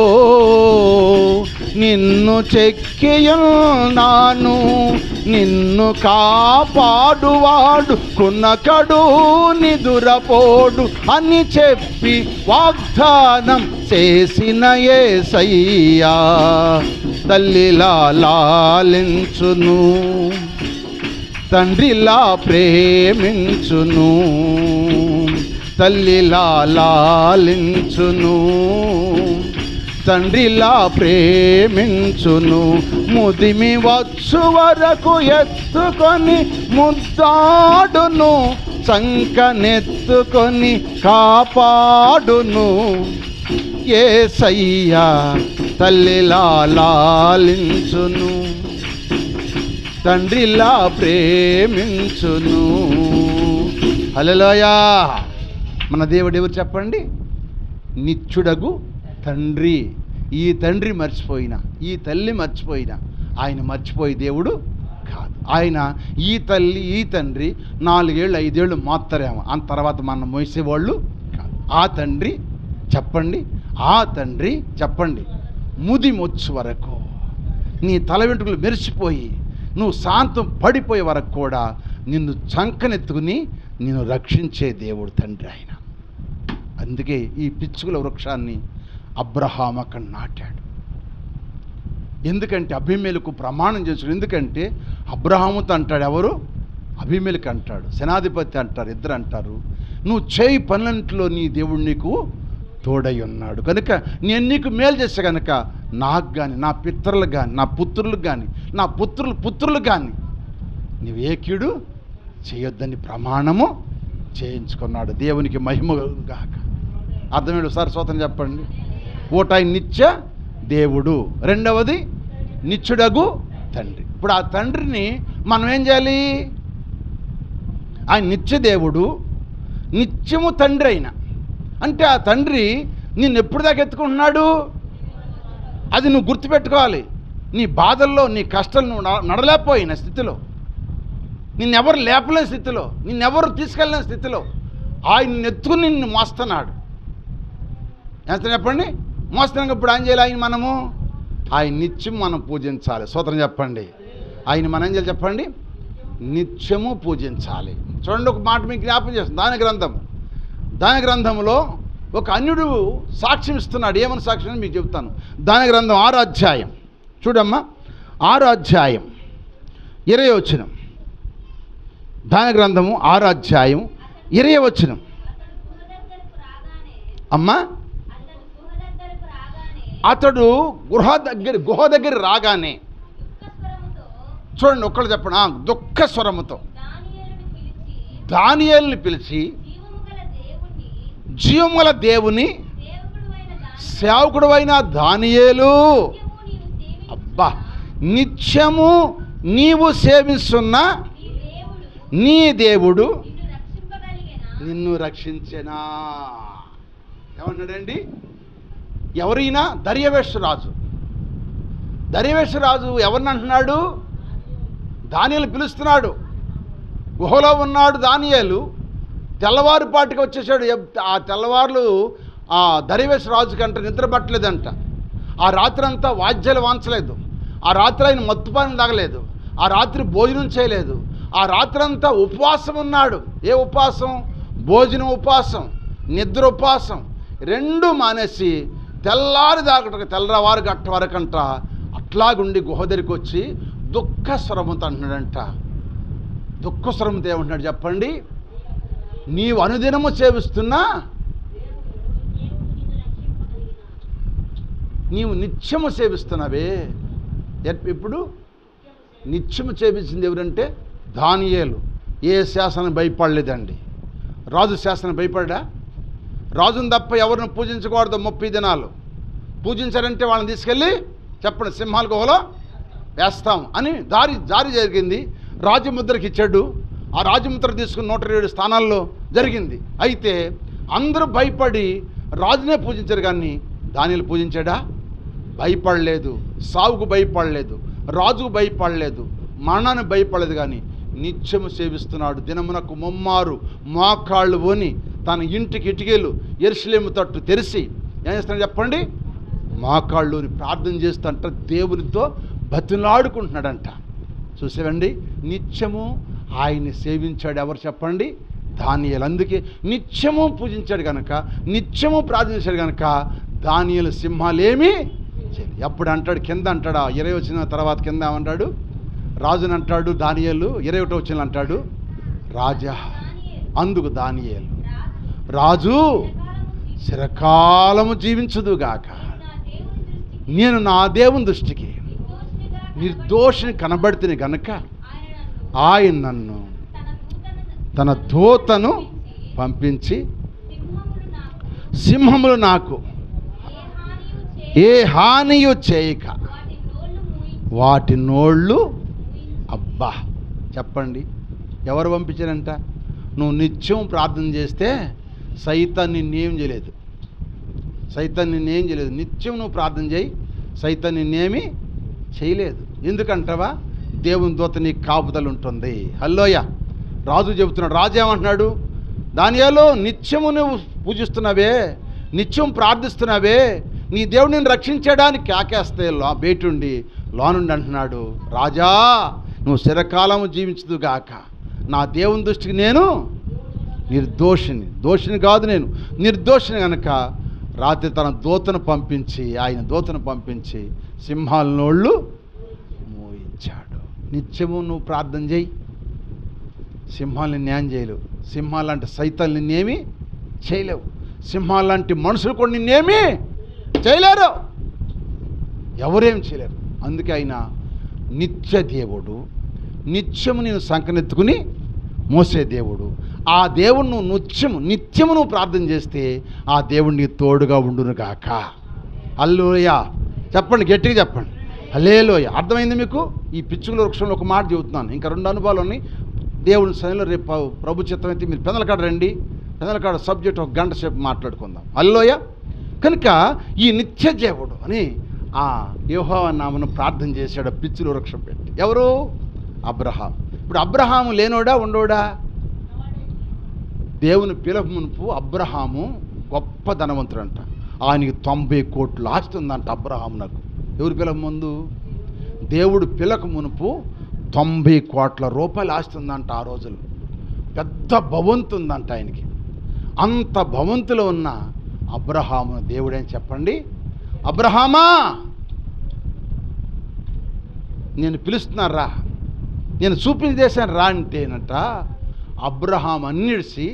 నిన్ను చెక్కియున్నాను. నిన్ను కాపాడువాడు కునకడు నిదురపోడు అని చెప్పి వాగ్దానం చేసిన యేసయ్యా తల్లిలా లాలించును, తండ్రిలా ప్రేమించును. తల్లిలా లాలించును, తండ్రిలా ప్రేమించును. ముదిమి వచ్చు వరకు ఎత్తుకొని ముద్దాడును, సంకనెత్తుకొని కాపాడును. యేసయ్యా తల్లిలా లాలించును, తండ్రిలా ప్రేమించును. హల్లెలూయా. మన దేవుడు ఎవరు చెప్పండి? నిత్యుడగు తండ్రి. ఈ తండ్రి మర్చిపోయినా, ఈ తల్లి మర్చిపోయినా ఆయన మర్చిపోయే దేవుడు కాదు. ఆయన ఈ తల్లి ఈ తండ్రి 4 ఏళ్ళు 5 ఏళ్ళు మాత్రమేమో, అంత తర్వాత మనం మోసేవాళ్ళు కాదు. ఆ తండ్రి చెప్పండి, ఆ తండ్రి చెప్పండి ముదిమొచ్చు వరకు నీ తల వెంట్రుకలు మెరిసిపోయి నువ్వు శాంతం పడిపోయే వరకు కూడా నిన్ను చంకనెత్తుకుని నిన్ను రక్షించే దేవుడు తండ్రి ఆయన. అందుకే ఈ పిచ్చుకల వృక్షాన్ని అబ్రహాం అక్కడ నాటాడు. ఎందుకంటే అభిమేలకు ప్రమాణం చేశాడు. ఎందుకంటే అబ్రహాముతో అంటాడు, ఎవరు? అభిమేలకు అంటాడు, సేనాధిపతి అంటారు, ఇద్దరు అంటారు, నువ్వు చేయి పనులంట్లో నీ దేవుడు నీకు తోడై ఉన్నాడు కనుక నేను నీకు మేలు చేస్తే కనుక నాకు కానీ నా పితరులకు కానీ నా పుత్రులకు కానీ నా పుత్రులకు కానీ నువ్వు ఏ కీడు చేయొద్దని ప్రమాణము చేయించుకున్నాడు. దేవునికి మహిమ కలుగుగాక. అర్థమేడు సార్ స్తోత్రం చెప్పండి. ఒకటి ఆయన నిత్య దేవుడు, రెండవది నిత్యుడగు తండ్రి. ఇప్పుడు ఆ తండ్రిని మనం ఏం చేయాలి? ఆయన నిత్య దేవుడు, నిత్యము తండ్రి అయిన అంటే ఆ తండ్రి నిన్ను ఎప్పుడు దాకా ఎత్తుకుంటున్నాడు? అది నువ్వు గుర్తుపెట్టుకోవాలి. నీ బాధల్లో, నీ కష్టాలు నువ్వు నడలేకపోయిన స్థితిలో, నిన్నెవరు లేపలేని స్థితిలో, నిన్నెవరు తీసుకెళ్ళలేని స్థితిలో ఆయన ఎత్తుకుని నిన్ను మోస్తున్నాడు. ఎంత చెప్పండి? మోస్తున్నాం. ఇప్పుడు ఏం చేయాలి? ఆయన నిత్యం మనం పూజించాలి. స్తోత్రం చెప్పండి. ఆయన మనం ఏం చేయాలి చెప్పండి? నిత్యము పూజించాలి. చూడండి, ఒక మాట మీకు జ్ఞాపకం చేస్తుంది. దాని గ్రంథంలో ఒక అన్యుడు సాక్ష్యం ఇస్తున్నాడు. ఏమని సాక్ష్యం అని మీకు చెప్తాను. దాని గ్రంథం 6వ అధ్యాయం చూడమ్మా, 6వ అధ్యాయం 20వ వచనం. దాని గ్రంథము 6వ అధ్యాయం 20వ వచనం. అమ్మా, అతడు గుహ దగ్గర రాగానే, చూడండి ఒక్కళ్ళు చెప్పండి, దుఃఖ స్వరముతో దానియేలుని పిలిచి, జీవముల దేవుని సేవకుడు అయిన దానియేలు, అబ్బా, నిత్యము నీవు సేవిస్తున్న నీ దేవుడు నిన్ను రక్షించెనా. ఏమన్నాడండి? ఎవరైనా? దర్యావేషరాజు. దర్యావేషరాజు ఎవరిని అంటున్నాడు? దానియేలు పిలుస్తున్నాడు. గుహలో ఉన్నాడు దానియేలు. తెల్లవారుపాటికి వచ్చేసాడు. ఆ తెల్లవారులు ఆ దర్యావేషరాజు కంటే నిద్ర పట్టలేదంట. ఆ రాత్రి అంతా వాద్యాలు వాంచలేదు. ఆ రాత్రి ఆయన మత్తుపానం తాగలేదు. ఆ రాత్రి భోజనం చేయలేదు. ఆ రాత్రి అంతా ఉపవాసం ఉన్నాడు. ఏ ఉపవాసం? భోజనం ఉపవాసం, నిద్ర ఉపవాసం, రెండు మానేసి తెల్లవారు గట్ట వరకంట అట్లాగుండి గుహ దగ్గరికి వచ్చి దుఃఖ స్వరముతో అంటున్నాడంట. దుఃఖ స్వరముతో ఏమంటున్నాడు చెప్పండి? నీవు అనుదినము సేవిస్తున్నా, నీవు నిత్యము సేవిస్తున్నావే. ఇప్పుడు నిత్యము సేవించింది ఎవరంటే దానియేలు. ఏ శాసనం భయపడలేదండి. రాజు శాసనం భయపడ్డా? రాజుని తప్ప ఎవరిని పూజించకూడదు 30 దినాలు. పూజించారంటే వాళ్ళని తీసుకెళ్ళి చెప్పండి సింహాల గుహలో వేస్తాం అని జారీ జరిగింది. రాజముద్రకి ఇచ్చాడు. ఆ రాజముద్ర తీసుకుని 107 స్థానాల్లో జరిగింది. అయితే అందరూ భయపడి రాజునే పూజించారు, కానీ దానియేలు పూజించాడా? భయపడలేదు. సావుకు భయపడలేదు, రాజుకు భయపడలేదు, మరణాన్ని భయపడలేదు, కానీ నిత్యము సేవిస్తున్నాడు. దినమునకు 3 మోకాళ్ళు పోని తన ఇంటికి ఇటుకలు యెరూషలేము తట్టు తెరిచి ఏం చేస్తున్నాడు చెప్పండి? మోకాళ్ళుని ప్రార్థన చేస్తుంట దేవునితో బతిలాడుకుంటున్నాడంట. చూసావండి, నిత్యము ఆయన్ని సేవించాడు. ఎవరు చెప్పండి? దానియేలు. అందుకే నిత్యము పూజించాడు కనుక, నిత్యము ప్రార్థించాడు కనుక దానియేలు సింహాలేమీ చేయలేదు. ఎప్పుడు అంటాడు? కింద అంటాడు. 20 వచ్చిన తర్వాత కింద ఏమంటాడు? రాజుని అంటాడు దానియేలు. 21 వచ్చిన అంటాడు రాజా. అందుకు దానియేలు, రాజు చిరకాలము జీవించుదుగాక, నేను నా దేవుని దృష్టికి నిర్దోషిని కనబడితే గనుక ఆయన నన్ను తన దూతను పంపించి సింహములు నాకు ఏ హానియు చేయక వాటి నోళ్ళు. అబ్బా, చెప్పండి, ఎవరు పంపించారంట? నువ్వు నిత్యం ప్రార్థన చేస్తే సైతాన్ నిన్నేం చేయలేదు. సైతాన్ నిన్నేం చేయలేదు. నిత్యం నువ్వు ప్రార్థన చేయి, సైతాన్ నిన్నేమీ చేయలేదు. ఎందుకంటావా? దేవుని దూత నీకు కాపుదల ఉంటుంది. హల్లోయ. రాజు చెబుతున్నాడు. రాజు ఏమంటున్నాడు? దానియేలు, నిత్యము నువ్వు పూజిస్తున్నావే, నిత్యం ప్రార్థిస్తున్నావే, నీ దేవుడు నిన్ను రక్షించడానికి కేకేస్తే బయటుండి లోనుండి అంటున్నాడు, రాజా నువ్వు చిరకాలము జీవించదుగాక, నా దేవుని దృష్టికి నేను దోషిని కాదు, నేను నిర్దోషిని కనుక రాత్రి తన దూతను పంపించి, ఆయన దూతను పంపించి సింహాల నోళ్ళు మోయించాడు. నిత్యము నువ్వు ప్రార్థన చేయి, సింహాలని న్యాయం చేయలేవు. సింహాలంటే సైతాన్ని నిన్నేమీ చేయలేవు. సింహాలంటి మనుషులు కూడా నిన్నేమీ చేయలేరు, ఎవరేం చేయలేరు. అందుకే ఆయన నిత్య దేవుడు, నిత్యము నేను సంకనెత్తుకుని మోసే దేవుడు. ఆ దేవుణ్ణి నువ్వు నిత్యము నువ్వు ప్రార్థన చేస్తే ఆ దేవుణ్ణి తోడుగా ఉండును గాక. హల్లెలూయా చెప్పండి, గట్టిగా చెప్పండి హల్లెలూయా. అర్థమైంది మీకు? ఈ పిచ్చుకల వృక్షంలో ఒక మాట చెబుతున్నాను, ఇంకా 2 అనుభవాలు ఉన్నాయి. దేవుని సన్నిధిలో రేపు ప్రభు చిత్తం అయితే మీరు పెదలకాడ రండి, పెదలకాడ సబ్జెక్ట్ 1 గంట సేపు మాట్లాడుకుందాం. హల్లెలూయా. కనుక ఈ నిత్య దేవుడు అని ఆ యెహోవా నామమున ప్రార్థన చేశాడు పిచ్చుల వృక్షం పెట్టి. ఎవరు? అబ్రహాం. ఇప్పుడు అబ్రహాము లేనోడా ఉండోడా? దేవుని పిలుపు మునుపు అబ్రహాము గొప్ప ధనవంతుడంట. ఆయనకి 90 కోట్ల ఆస్తి ఉందంట అబ్రహామునకు. ఎవరి పిలక ముందు? దేవుడు పిలక మునుపు 90 కోట్ల రూపాయల ఆస్తి ఉందంట. ఆ రోజులు పెద్ద భవంతు ఉందంట ఆయనకి. అంత భవంతులో ఉన్న అబ్రహాము దేవుడేం చెప్పండి, అబ్రహామా నేను పిలుస్తున్నారా, నేను చూపించి చేశాను రా అంటేనట. అబ్రహాం అన్నిడిసి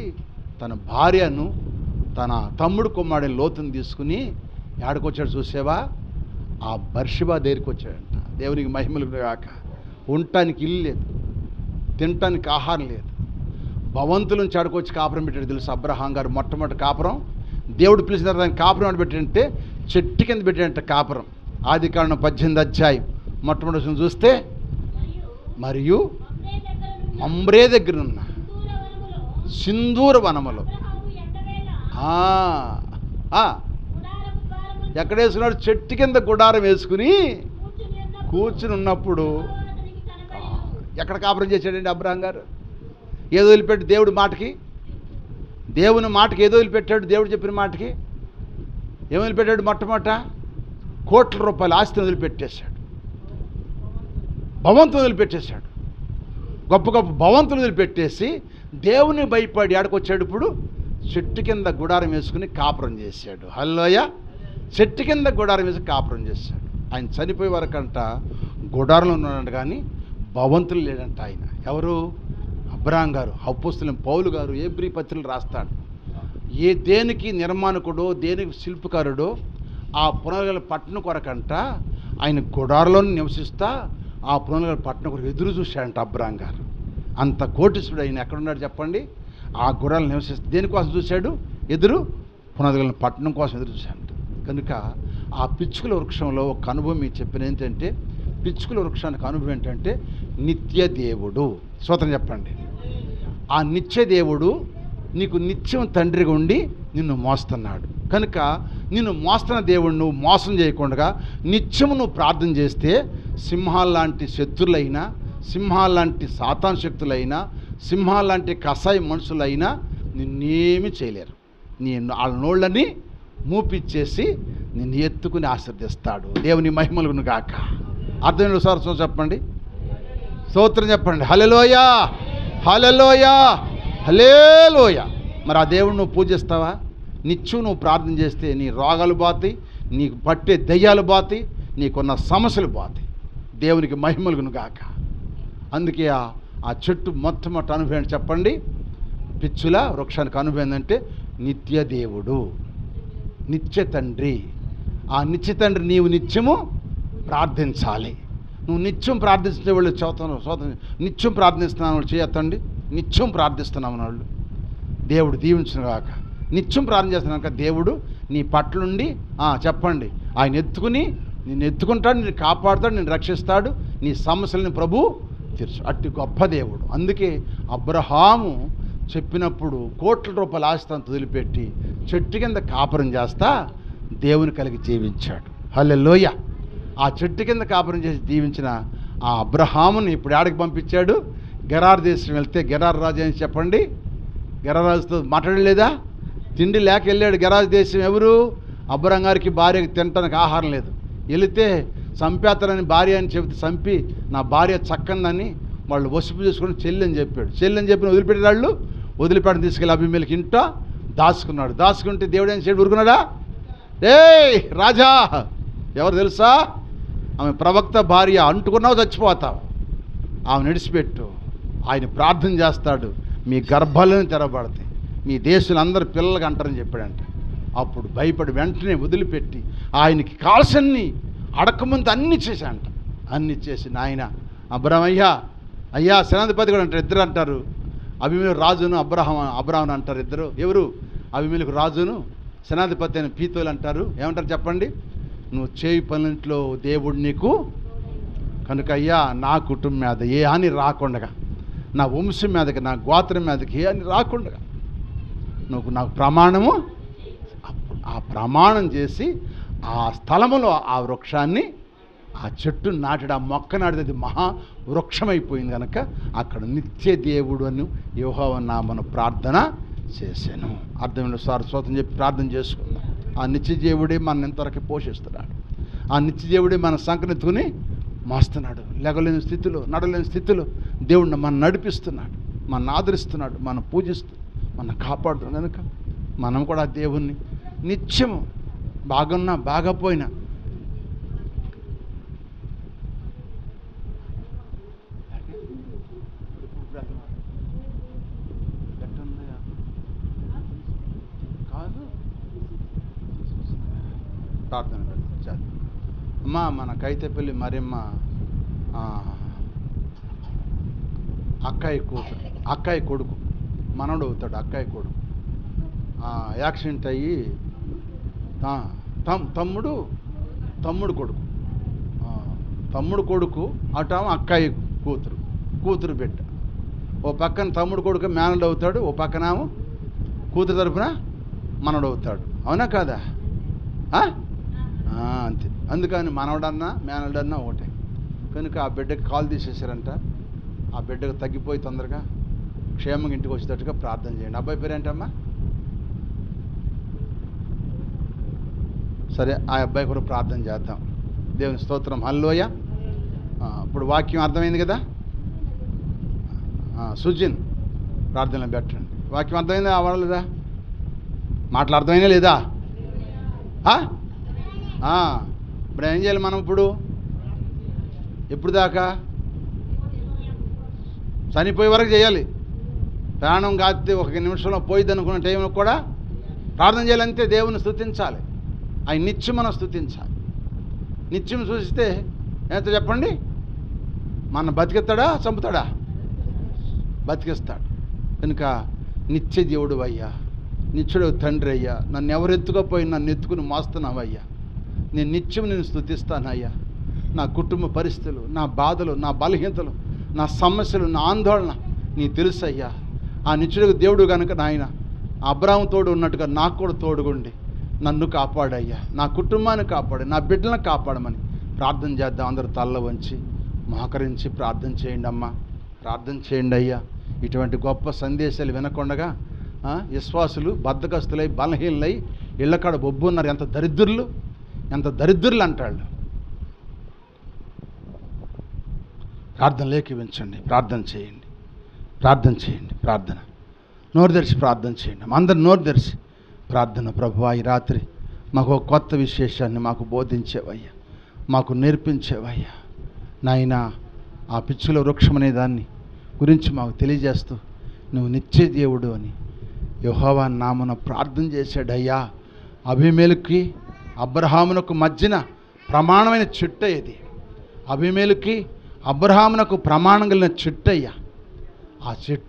తన భార్యను తన తమ్ముడు కుమారుడిని లోతుని తీసుకుని ఏడకొచ్చాడు చూసేవా? ఆ బర్షిబా దగ్గరికి వచ్చాడంట. దేవునికి మహిమలు కాక. ఉండటానికి ఇల్లు లేదు, తినటానికి ఆహారం లేదు. భవంతుల నుంచి ఆడుకొచ్చి కాపురం పెట్టాడు. తెలుసు అబ్రహాం గారు మొట్టమొదటి కాపురం దేవుడు పిలిచిన తర్వాత ఆయన కాపురం అని పెట్టాడంటే చెట్టు కింద పెట్టాడంట కాపురం. ఆదికాండం 18 అధ్యాయం మొట్టమొదటి చూస్తే, మరియు మమ్రే దగ్గరున్న సింధూర వనములో ఎక్కడ వేసుకున్నాడు? చెట్టు కింద గుడారం వేసుకుని కూర్చుని ఉన్నప్పుడు ఎక్కడ కాపురం చేశాడండి అబ్రహాం గారు? ఏదో వదిలిపెట్టి దేవుడి మాటకి, దేవుని మాటకి ఏదో వదిలిపెట్టాడు. దేవుడు చెప్పిన మాటకి ఏం వదిలిపెట్టాడు? మొట్టమొదట కోట్ల రూపాయల ఆస్తిని వదిలిపెట్టేశాడు, భవంతులు వదిలిపెట్టేశాడు. గొప్ప గొప్ప భవంతులు వదిలిపెట్టేసి దేవుని భయపడి ఆడుకొచ్చాడు. ఇప్పుడు చెట్టు కింద గుడారం వేసుకుని కాపురం చేశాడు. హల్లెలూయా. చెట్టు కింద గుడారం వేసి కాపురం చేశాడు. ఆయన చనిపోయే వరకంట గుడారంలో ఉన్నాడంట, కానీ భవంతులు లేడంట ఆయన. ఎవరు? అబ్రహాం గారు. అపోస్తలుడైన పౌలు గారు హెబ్రీ పత్రికలు రాస్తాడు. దేనికి నిర్మాణకుడో దేనికి శిల్పకారుడో ఆ పునర్గల పట్టణం కొరకంట ఆయన గుడారంలో నివసిస్తా ఆ పునర్గల పట్టణం కొరకు ఎదురు చూశాడంట అబ్రహాం గారు. అంత కోటీశ్వరుడు ఆయన ఎక్కడున్నాడు చెప్పండి? ఆ గుడాలను నివసిస్తే దేనికోసం చూశాడు? ఎదురు పునర్గల పట్టణం కోసం ఎదురు చూశాడంట. కనుక ఆ పిచ్చుకల వృక్షంలో ఒక అనుభవం మీకు చెప్పిన ఏంటంటే, పిచ్చుకల వృక్షానికి అనుభవం ఏంటంటే నిత్య దేవుడు. స్తోత్రం చెప్పండి. ఆ నిత్య దేవుడు నీకు నిత్యం తండ్రిగా ఉండి నిన్ను మోస్తున్నాడు. కనుక నిన్ను మోస్తున్న దేవుడు నువ్వు మోసం చేయకుండా నిత్యము నువ్వు ప్రార్థన చేస్తే సింహాల్లాంటి శత్రులైనా, సింహాల్లాంటి సాతాన్ శక్తులైనా, సింహాల్లాంటి కసాయి మనుషులైనా నిన్నేమి చేయలేరు. వాళ్ళ నోళ్ళని మూపిచ్చేసి నిన్ను ఎత్తుకుని ఆశీర్దిస్తాడు. దేవుని మహిమలును గాక. అర్థమైన సార్ చెప్పండి, స్తోత్రం చెప్పండి. హల్లెలూయా, హల్లెలూయా, హల్లెలూయా. మరి ఆ దేవుడు నువ్వు పూజిస్తావా? నిత్యం నువ్వు ప్రార్థన చేస్తే నీ రోగాలు బాతాయి, నీకు పట్టే దయ్యాలు బాతాయి, నీకున్న సమస్యలు బాతాయి. దేవునికి మహిమలును గాక. అందుకే ఆ చెట్టు మొట్టమొదటి అనుభవం చెప్పండి, పిచ్చుల వృక్షానికి అనుభవం ఏంటంటే నిత్య దేవుడు, నిత్య తండ్రి. ఆ నిత్య తండ్రి నీవు నిత్యము ప్రార్థించాలి. నువ్వు నిత్యం ప్రార్థించే వాళ్ళు చదువుతాను, నిత్యం ప్రార్థిస్తున్నాను వాళ్ళు చేయొద్దండి. నిత్యం ప్రార్థిస్తున్నాము వాళ్ళు దేవుడు దీవించును గాక. నిత్యం ప్రార్థన చేస్తున్నాక దేవుడు నీ పట్లుండి చెప్పండి ఆయన ఎత్తుకుని నిన్ను ఎత్తుకుంటాడు, నిన్ను కాపాడుతాడు, నిన్ను రక్షిస్తాడు, నీ సమస్యలను ప్రభు తీర్చు. అట్టి గొప్ప దేవుడు. అందుకే అబ్రహాము చెప్పినప్పుడు కోట్ల రూపాయల ఆస్తిని వదిలిపెట్టి చెట్టు కింద కాపురం చేస్తా దేవుని కలిగి జీవించాడు. హల్లెలూయా. ఆ చెట్టు కింద కాపురం చేసి జీవించిన ఆ అబ్రహాముని ఇప్పుడు ఆడికి పంపించాడు? గెరార్ దేశం వెళ్తే గెరార్ రాజు అని చెప్పండి. గెరార్ రాజుతో మాట్లాడలేదా? తిండి లేక వెళ్ళాడు గెరార్ దేశం. ఎవరు? అబ్రహాం గారికి భార్యకి తినటానికి ఆహారం లేదు. వెళితే చంపేస్తారని భార్య అని చెబితే చంపి నా భార్య చక్కందని వాళ్ళు వసుపు చేసుకుని చెల్లి అని చెప్పాడు. చెల్లి అని చెప్పిన వదిలిపెట్టాడు. వదిలిపెట్టి తీసుకెళ్ళి అభిమేలకి ఇంట దాచుకున్నాడు. దాచుకుంటే దేవుడు ఏం చేయడు? ఊరుకున్నాడా? ఏయ్ రాజా, ఎవరు తెలుసా? ఆమె ప్రవక్త భార్య, అంటుకున్నావు చచ్చిపోతావు, ఆమె నడిచిపెట్టు, ఆయన ప్రార్థన చేస్తాడు, మీ గర్భాలను తెరబడతాయి, మీ దేశంలో అందరు పిల్లలకి అంటారని చెప్పాడంట. అప్పుడు భయపడి వెంటనే వదిలిపెట్టి ఆయనకి కాల్సన్ని అడకముందు అన్నీ చేశాడంట. అన్నీ చేసి నాయన అబ్రహ్మయ్యా, అయ్యా సేనాధిపతి కూడా అంటారు, ఇద్దరు అంటారు, అబీమెలెకు రాజును అబ్రహాం అంటారు ఇద్దరు. ఎవరు? అబీమెలెకు రాజును సేనాధిపతి అయిన పీతోలు అంటారు. ఏమంటారు చెప్పండి? నువ్వు చేయి పనులింట్లో దేవుడు నీకు కనుక అయ్యా నా కుటుంబం మీద ఏ హాని రాకుండగా, నా వంశం మీదకి, నా గోత్రం మీదకి ఏ హాని రాకుండగా నువ్వు నాకు ప్రమాణము. ఆ ప్రమాణం చేసి ఆ స్థలములో ఆ వృక్షాన్ని, ఆ చెట్టు నాటాడు, ఆ మొక్క నాటిది, అది మహా వృక్షమైపోయింది కనుక అక్కడ నిత్య దేవుడు అని యెహోవా నామమున ప్రార్థన చేశాను. అర్థమైన స్తోత్రం చెప్పి ప్రార్థన చేసుకుందాం. ఆ నిత్య దేవుడే మన ఇంతవరకు పోషిస్తున్నాడు. ఆ నిత్య దేవుడే మన సంకనెత్తుకుని మోస్తున్నాడు. లెగలేని స్థితిలో, నడలేని స్థితిలో దేవుడిని మనం నడిపిస్తున్నాడు, మన ఆదరిస్తున్నాడు, మనం మనం కాపాడుతున్నాడు. కనుక మనం కూడా దేవుణ్ణి నిత్యము బాగున్నా బాగపోయినా కాదు ప్రార్థన చేద్దాం. అమ్మా మన కైతేపల్లి మరియమ్మ అక్కాయి కొడుకు మనవడు అవుతాడు. అక్కాయి కొడుకు యాక్సిడెంట్ అయ్యి తమ్ముడు కొడుకు అటు అక్కాయి కూతురు బిడ్డ. ఓ పక్కన తమ్ముడు కొడుకు మేనడు అవుతాడు, ఓ పక్కన కూతురు తరపున మనవడు అవుతాడు. అవునా కాదా? అంతే. అందుకని మనవడన్నా మేనడన్నా ఒకటే. కనుక ఆ బిడ్డకి కాలు తీసేశారంట. ఆ బిడ్డకు తగ్గిపోయి తొందరగా క్షేమంగా ఇంటికి వచ్చేటట్టుగా ప్రార్థన చేయండి. అబ్బాయి పేరేంటమ్మా? సరే, ఆ అబ్బాయి కూడా ప్రార్థన చేద్దాం. దేవుని స్తోత్రం. హల్లెలూయా. ఇప్పుడు వాక్యం అర్థమైంది కదా? సుజిన్ ప్రార్థనలో పెట్టండి. వాక్యం అర్థమైందా అవ్వలేదా? మాటలు అర్థమైనా లేదా? ఇప్పుడు ఏం చేయాలి మనం? ఎప్పుడు దాకా? చనిపోయే వరకు చేయాలి. ప్రాణం కాస్తే ఒక నిమిషంలో పోయిద్ది అనుకున్న టైంలో కూడా ప్రార్థన చేయాలంటే దేవుని స్తుతించాలి. ఆయన నిత్యం మనం స్తుతించాలి. నిత్యం చూస్తే ఎంత చెప్పండి? మన బతికిస్తాడా చంపుతాడా? బతికిస్తాడు. కనుక నిత్య దేవుడు అయ్యా, నిత్యుడు తండ్రి అయ్యా, నన్ను ఎవరు ఎత్తుకపోయి నన్ను ఎత్తుకుని మోస్తున్నావయ్యా. నేను నిత్యం నేను స్తుతిస్తానయ్యా. నా కుటుంబ పరిస్థితులు, నా బాధలు, నా బలహీనతలు, నా సమస్యలు, నా ఆందోళన నీ తెలుసయ్యా. ఆ నిత్యుడు దేవుడు కనుక నాయన అబ్రహాము తోడు ఉన్నట్టుగా నాకు కూడా తోడుగుండి నన్ను కాపాడయ్యా, నా కుటుంబాన్ని కాపాడు, నా బిడ్డలను కాపాడమని ప్రార్థన చేద్దాం. అందరూ తల్ల వంచి మోకరించి ప్రార్థన చేయండి అమ్మా, ప్రార్థన చేయండి అయ్యా. ఇటువంటి గొప్ప సందేశాలు వినకుండగా విశ్వాసులు బద్ధకస్తులై బలహీనలై ఇళ్ళకాడ బొబ్బు ఉన్నారు. ఎంత దరిద్రులు అంటాళ్ళు. ప్రార్థన లేఖించండి, ప్రార్థన చేయండి, ప్రార్థన నోరు తెరిచి ప్రార్థన చేయండి. అందరు నోరు తెరిచి ప్రార్థన. ప్రభువా, ఈ రాత్రి మాకు ఒక కొత్త విశేషాన్ని మాకు బోధించేవయ్యా, మాకు నేర్పించేవయ్యా నాయనా. ఆ పిచ్చుల వృక్షం అనే దాన్ని గురించి మాకు తెలియజేస్తూ నువ్వు నిత్య దేవుడు అని యెహోవా నామమున ప్రార్థన చేశాడయ్యా. అబీమెలెకుకి అబ్రహామునకు మధ్యన ప్రమాణమైన చెట్టు ఇది. అబీమెలెకుకి అబ్రహామునకు ప్రమాణం కలిగిన చెట్టు అయ్యా. ఆ చెట్టు